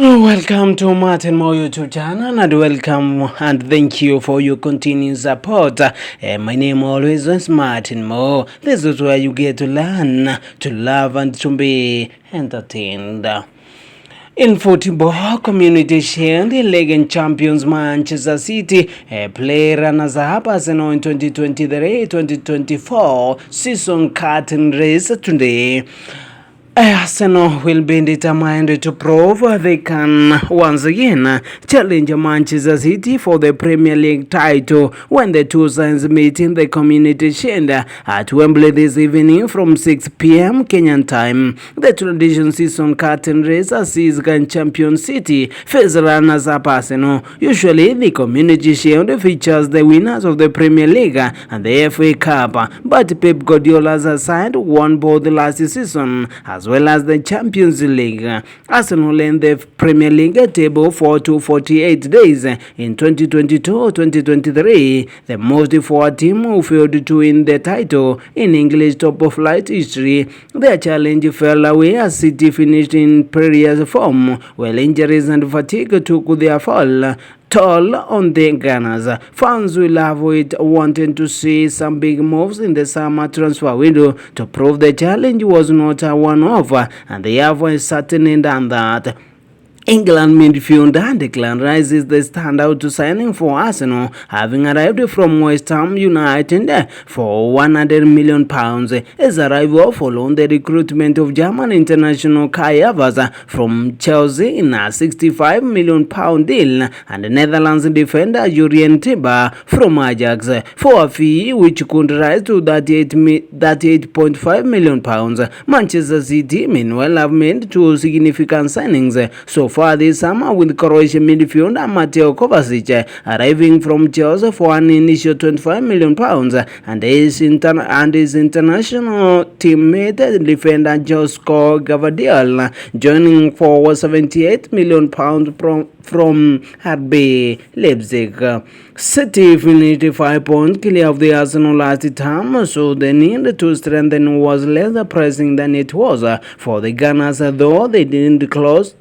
Welcome to Martin Mo YouTube channel and welcome and thank you for your continued support. My name always is Martin Mo. This is where you get to learn, to love and to be entertained. In football, Community Shield, the league and champions Manchester City play runners-up Arsenal in 2023-2024 season curtain race today. Arsenal will be determined to prove they can once again challenge Manchester City for the Premier League title when the two sides meet in the Community Shield at Wembley this evening from 6 p.m. Kenyan time. The tradition season curtain race sees champion City face runners-up Arsenal. Usually, the Community Shield features the winners of the Premier League and the FA Cup, but Pep Guardiola's side won both last season as well as the Champions League. Arsenal in the Premier League table for 248 days in 2022-2023, the most forward team who failed to win the title in English top-flight history. Their challenge fell away as City finished in perilous form, while injuries and fatigue took their toll on the Gunners. Fans will have it wanting to see some big moves in the summer transfer window to prove the challenge was not a one-off, and they have certainly done that. England midfielder Declan Rice is the standout signing for Arsenal, having arrived from West Ham United for £100 million. His arrival followed the recruitment of German international Kai Havertz from Chelsea in a £65 million deal and Netherlands defender Jurien Timber from Ajax for a fee which could rise to £38.5 million. Manchester City, meanwhile, have made two significant signings so far this summer, with Croatian midfielder Mateo Kovacic arriving from Chelsea for an initial £25 million and his international teammate defender Josko Gvardiol joining for £78 million from RB Leipzig. City finished 5 points clear of the Arsenal last term, so the need to strengthen was less pressing than it was for the Gunners, though they didn't lose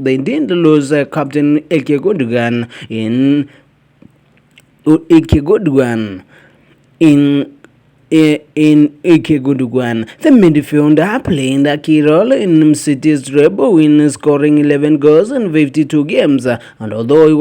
captain Ike Gundogan in Ike Gundogan. The midfielder playing a key role in City's treble win, scoring 11 goals in 52 games, and although he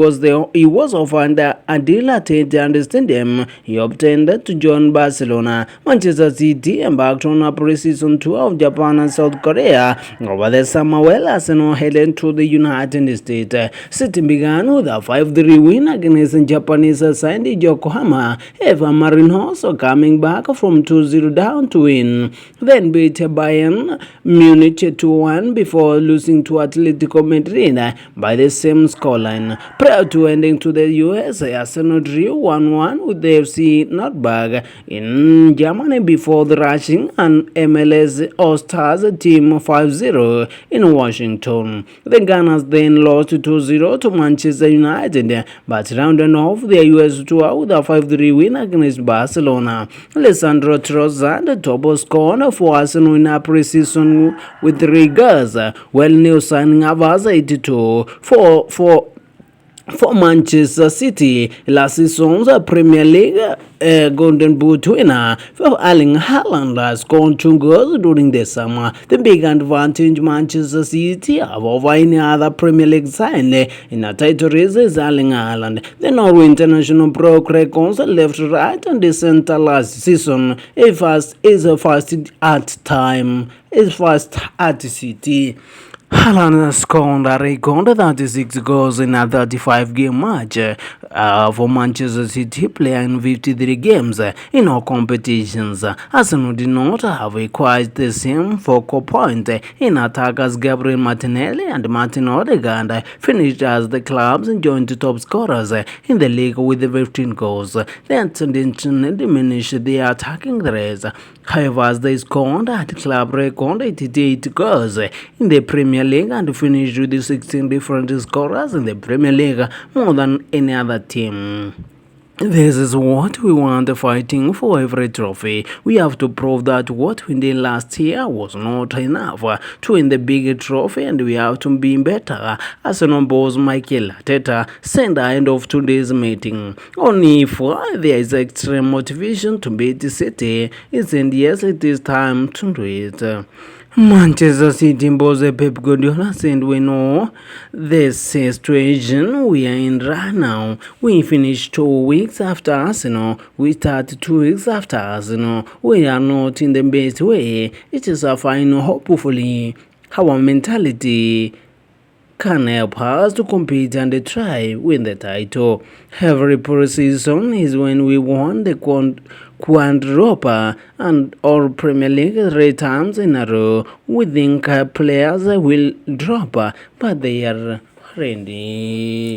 was offered a deal at Etihad Stadium, he obtained to join Barcelona. Manchester City embarked on a pre-season tour of Japan and South Korea over the summer, while Arsenal headed to the United States. City began with a 5-3 win against Japanese side Yokohama Eva Marinos, coming back from 2-0 down to win, then beat Bayern Munich 2-1 before losing to Atletico Madrid by the same scoreline. Prior to ending to the US, Arsenal drew 1-1 with the FC Nürnberg in Germany before the rushing and MLS All-Stars team 5-0 in Washington. The Gunners then lost 2-0 to Manchester United, but rounded off their US tour with a 5-3 win against Barcelona. Alessandro Trossard top scorer for Arsenal in a pre-season with 3 goals, while new signing Havertz 82 for Manchester City. Last season's Premier League Golden Boot winner Erling Haaland scored 2 goals during the summer. The big advantage Manchester City have over any other Premier League side in a title race is Erling Haaland. The Norway international broke records left, right, and center last season. Is fast at City. Haaland scored a record 36 goals in a 35-game match for Manchester City, playing 53 games in all competitions. Arsenal did not have quite the same focal point in attackers Gabriel Martinelli and Martin Odegaard finished as the club's joint top scorers in the league with 15 goals. That didn't diminish their attacking threats. However, as they scored at club record 88 goals in the Premier League and finished with 16 different scorers in the Premier League, more than any other team. This is what we want, fighting for every trophy. We have to prove that what we did last year was not enough to win the big trophy, and we have to be better. Arsenal boss Mikel Arteta said at the end of today's meeting. Only if there is extreme motivation to beat City, and yes, it is time to do it. Manchester City boss Pep Guardiola said we know the situation we are in right now. We finished 2 weeks after Arsenal. We start 2 weeks after Arsenal. We are not in the best way. It is a final, hopefully. Our mentality can help us to compete and try win the title. Every preseason is when we won the quadruple and or Premier League 3 times in a row. We think players will drop, but they are ready.